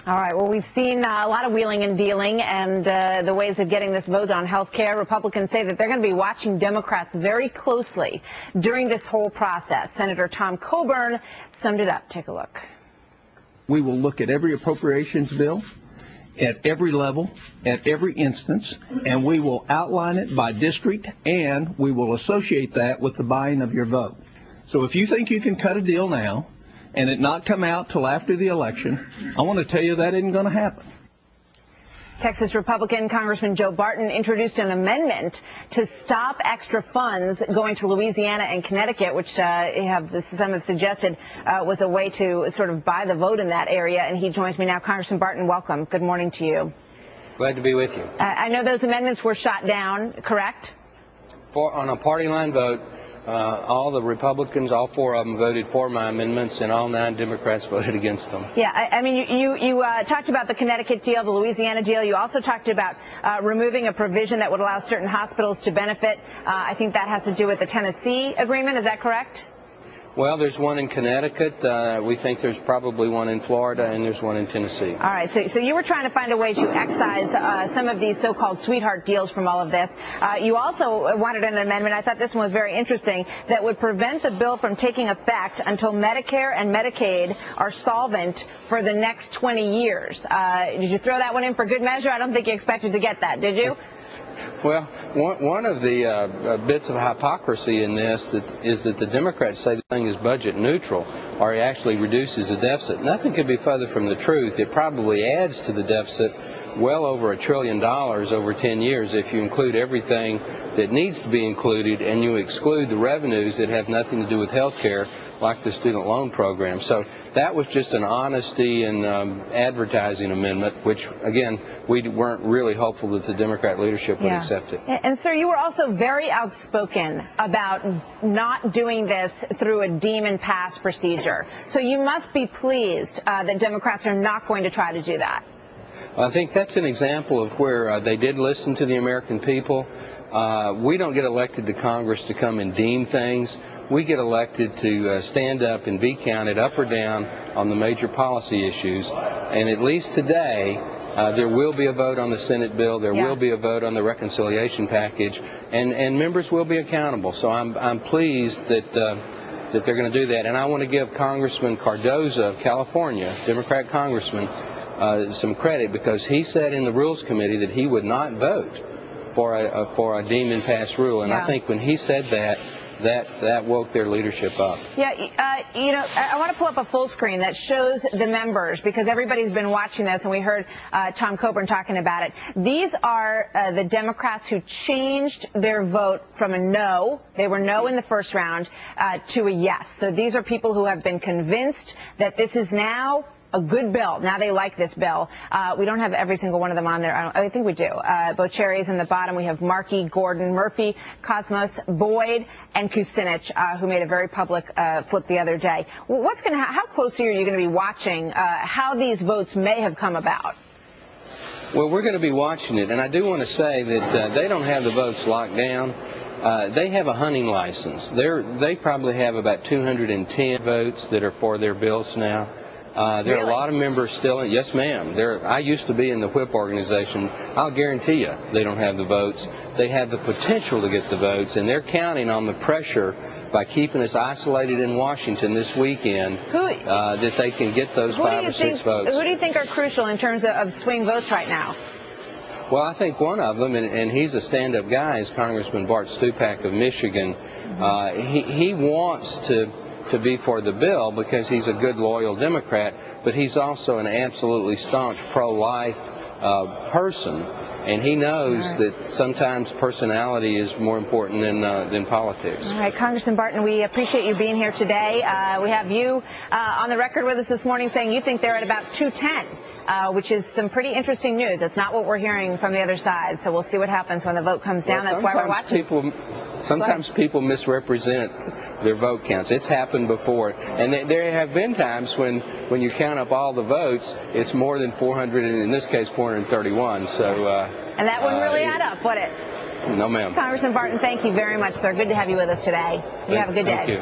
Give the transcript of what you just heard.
All right. Well, we've seen a lot of wheeling and dealing and the ways of getting this vote on health care. Republicans say that they're going to be watching Democrats very closely during this whole process. Senator Tom Coburn summed it up. Take a look. We will look at every appropriations bill at every level, at every instance, and we will outline it by district, and we will associate that with the buying of your vote. So if you think you can cut a deal now and it not come out till after the election, I want to tell you that isn't going to happen. Texas Republican Congressman Joe Barton introduced an amendment to stop extra funds going to Louisiana and Connecticut, which some have suggested was a way to sort of buy the vote in that area. And he joins me now. Congressman Barton, welcome. Good morning to you. Glad to be with you. I know those amendments were shot down, correct? On a party line vote, all the Republicans, all four of them, voted for my amendments, and all 9 Democrats voted against them. Yeah, I mean, you talked about the Connecticut deal, the Louisiana deal. You also talked about removing a provision that would allow certain hospitals to benefit. I think that has to do with the Tennessee agreement. Is that correct? Well, there's one in Connecticut. We think there's probably one in Florida, and there's one in Tennessee. All right. So you were trying to find a way to excise some of these so-called sweetheart deals from all of this. You also wanted an amendment, I thought this one was very interesting, that would prevent the bill from taking effect until Medicare and Medicaid are solvent for the next 20 years. Did you throw that one in for good measure? I don't think you expected to get that, did you? Well, one of the bits of hypocrisy in this is that the Democrats say the thing is budget neutral, or it actually reduces the deficit. Nothing could be further from the truth. It probably adds to the deficit well over $1 trillion over 10 years if you include everything that needs to be included and you exclude the revenues that have nothing to do with health care, like the student loan program. So that was just an honesty and advertising amendment, which, again, we weren't really hopeful that the Democrat leadership would accept it. And, sir, you were also very outspoken about not doing this through a deem and pass procedure. So you must be pleased that Democrats are not going to try to do that. I think that's an example of where they did listen to the American people. We don't get elected to Congress to come and deem things. We get elected to stand up and be counted up or down on the major policy issues. And at least today, there will be a vote on the Senate bill. There will be a vote on the reconciliation package, and members will be accountable. So I'm pleased that they're going to do that. And I want to give Congressman Cardoza of California, Democrat congressman, some credit, because he said in the Rules Committee that he would not vote for a deem and pass rule. And I think when he said that woke their leadership up. Yeah, you know, I want to pull up a full screen that shows the members, because everybody's been watching this, and we heard Tom Coburn talking about it. These are the Democrats who changed their vote from a no, they were no in the first round, to a yes. So these are people who have been convinced that this is now a good bill. Now they like this bill. We don't have every single one of them on there. I think we do. Bocherry's in the bottom. We have Markey, Gordon, Murphy, Cosmos, Boyd, and Kucinich, who made a very public flip the other day. What's going to how closely are you going to be watching how these votes may have come about? Well, we're going to be watching it, and I do want to say that they don't have the votes locked down. They have a hunting license. They probably have about 210 votes that are for their bills now. There are a lot of members still in. Yes, ma'am. I used to be in the whip organization. I'll guarantee you they don't have the votes. They have the potential to get the votes, and they're counting on the pressure by keeping us isolated in Washington this weekend that they can get those 5 or 6 votes. Who do you think are crucial in terms of swing votes right now? Well, I think one of them, and he's a stand-up guy, is Congressman Bart Stupak of Michigan. He wants to be for the bill because he's a good, loyal Democrat, but he's also an absolutely staunch pro-life person, and he knows that sometimes personality is more important than politics. All right, Congressman Barton, we appreciate you being here today. We have you on the record with us this morning saying you think they're at about 210, which is some pretty interesting news. It's not what we're hearing from the other side, so we'll see what happens when the vote comes down. That's why we're watching. Sometimes people misrepresent their vote counts. It's happened before. And there have been times when you count up all the votes, it's more than 400, and in this case 431. So, and that wouldn't really add up, would it? No, ma'am. Congressman Barton, thank you very much, sir. Good to have you with us today. You have a good day. Thank you.